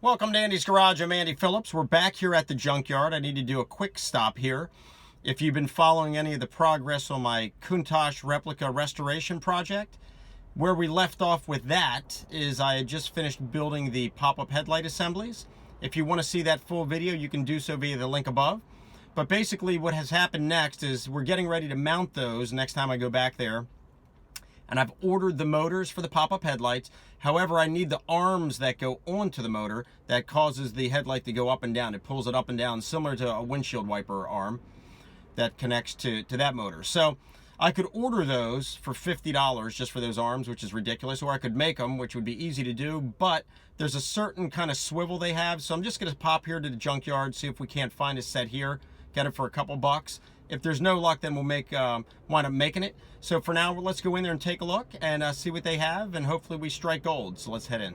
Welcome to Andy's Garage. I'm Andy Phillips. We're back here at the Junkyard. I need to do a quick stop here. If you've been following any of the progress on my Countach replica restoration project, where we left off with that is I had just finished building the pop-up headlight assemblies. If you want to see that full video, you can do so via the link above. But basically what has happened next is we're getting ready to mount those next time I go back there. And I've ordered the motors for the pop-up headlights. However, I need the arms that go onto the motor that causes the headlight to go up and down. It pulls it up and down, similar to a windshield wiper arm that connects to that motor. So I could order those for $50 just for those arms, which is ridiculous, or I could make them, which would be easy to do, but there's a certain kind of swivel they have. So I'm just gonna pop here to the Junkyard, see if we can't find a set here, get it for a couple bucks. If there's no luck, then we'll wind up making it. So for now, let's go in there and take a look and see what they have, and hopefully we strike gold. So let's head in.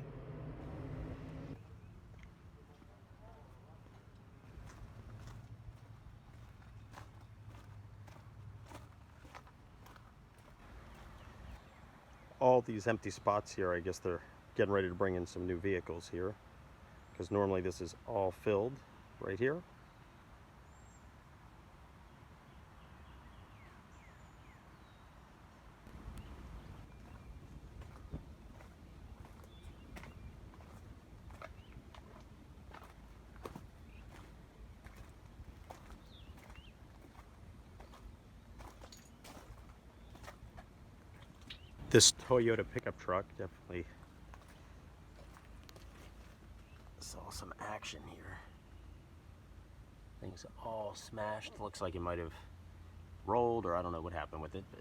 All these empty spots here, I guess they're getting ready to bring in some new vehicles here, because normally this is all filled right here. This Toyota pickup truck definitely saw some action here. Things all smashed. Looks like it might have rolled, or I don't know what happened with it, but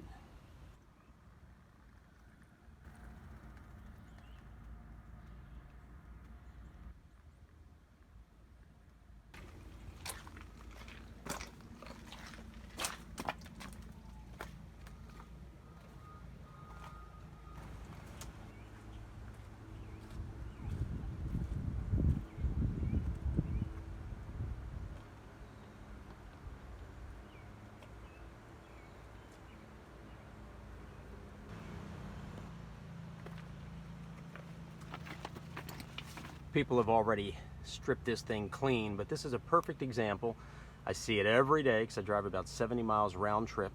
people have already stripped this thing clean, but this is a perfect example. I see it every day because I drive about 70 miles round trip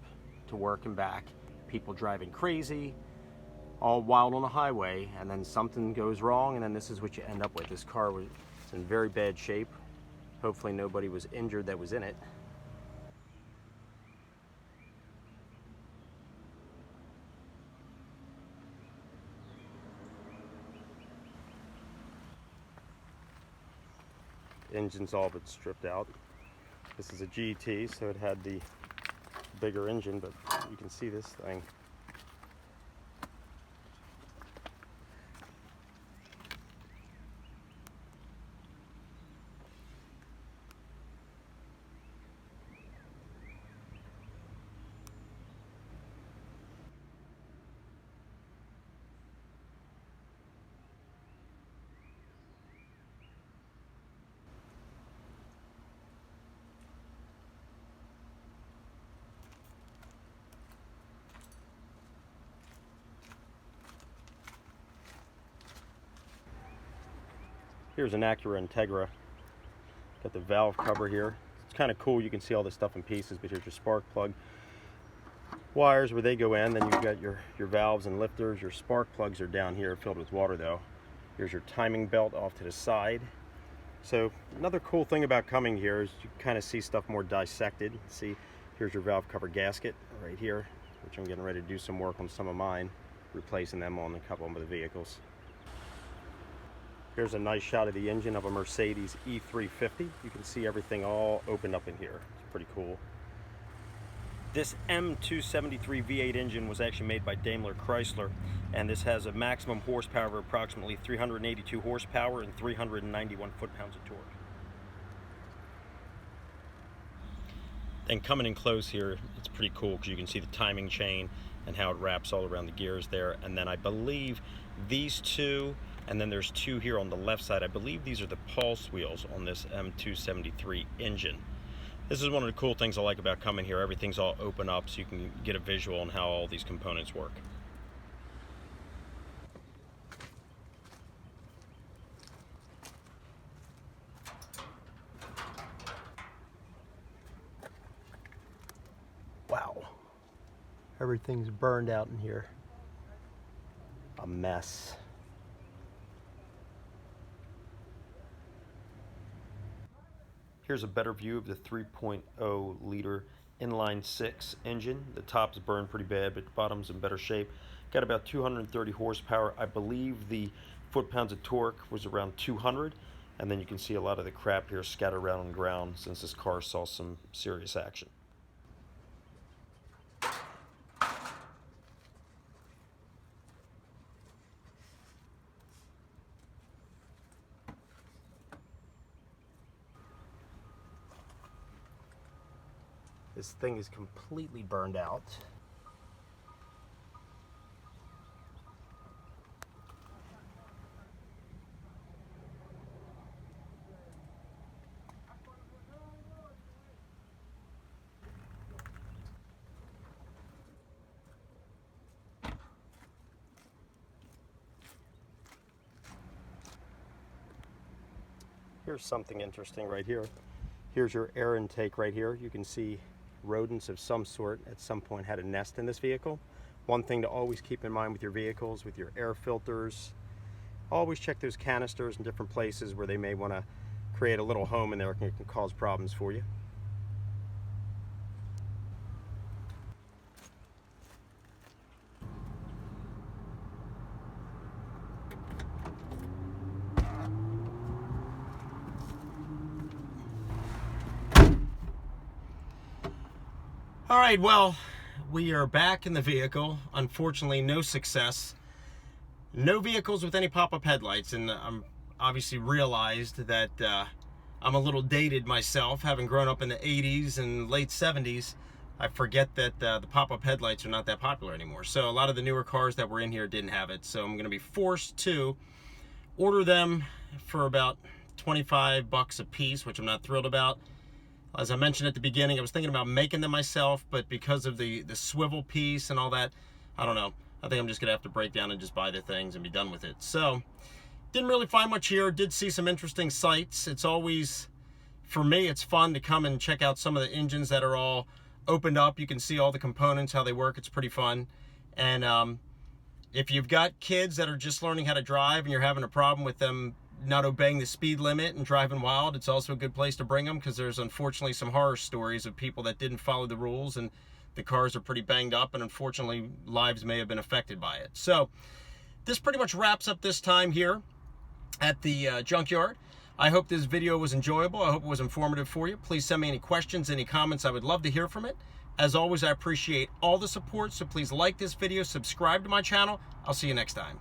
to work and back. People driving crazy, all wild on the highway, and then something goes wrong, and then this is what you end up with. This car was in very bad shape. Hopefully nobody was injured that was in it. Engine's all but stripped out. This is a GT, so it had the bigger engine, but you can see this thing. Here's an Acura Integra. Got the valve cover here. It's kind of cool. You can see all this stuff in pieces, but here's your spark plug wires where they go in. Then you've got your valves and lifters. Your spark plugs are down here, filled with water though. Here's your timing belt off to the side. So another cool thing about coming here is you kind of see stuff more dissected. See, here's your valve cover gasket right here, which I'm getting ready to do some work on some of mine, replacing them on a couple of the vehicles. Here's a nice shot of the engine of a Mercedes E350. You can see everything all opened up in here. It's pretty cool. This M273 V8 engine was actually made by Daimler Chrysler, and this has a maximum horsepower of approximately 382 horsepower and 391 foot-pounds of torque. And coming in close here, it's pretty cool because you can see the timing chain and how it wraps all around the gears there. And then I believe these two, and then there's two here on the left side. I believe these are the pulse wheels on this M273 engine. This is one of the cool things I like about coming here. Everything's all open up so you can get a visual on how all these components work. Everything's burned out in here. A mess. Here's a better view of the 3.0 liter inline 6 engine. The top's burned pretty bad, but the bottom's in better shape. Got about 230 horsepower. I believe the foot-pounds of torque was around 200. And then you can see a lot of the crap here scattered around on the ground since this car saw some serious action. This thing is completely burned out. Here's something interesting right here. Here's your air intake right here. You can see rodents of some sort at some point had a nest in this vehicle. One thing to always keep in mind with your vehicles, with your air filters, always check those canisters in different places where they may want to create a little home in there. It can cause problems for you. All right, well, we are back in the vehicle. Unfortunately, no success. No vehicles with any pop-up headlights, and I'm obviously realized that I'm a little dated myself, having grown up in the 80s and late 70s. I forget that the pop-up headlights are not that popular anymore. So a lot of the newer cars that were in here didn't have it. So I'm going to be forced to order them for about 25 bucks a piece, which I'm not thrilled about. As I mentioned at the beginning, I was thinking about making them myself, but because of the swivel piece and all that, I don't know. I think I'm just going to have to break down and just buy the things and be done with it. So, didn't really find much here. Did see some interesting sights. It's always, for me, it's fun to come and check out some of the engines that are all opened up. You can see all the components, how they work. It's pretty fun. And if you've got kids that are just learning how to drive and you're having a problem with them not obeying the speed limit and driving wild, it's also a good place to bring them, because there's unfortunately some horror stories of people that didn't follow the rules and the cars are pretty banged up, and unfortunately lives may have been affected by it. So this pretty much wraps up this time here at the junkyard. I hope this video was enjoyable. I hope it was informative for you. Please send me any questions, any comments. I would love to hear from it. As always, I appreciate all the support, so please like this video, subscribe to my channel. I'll see you next time.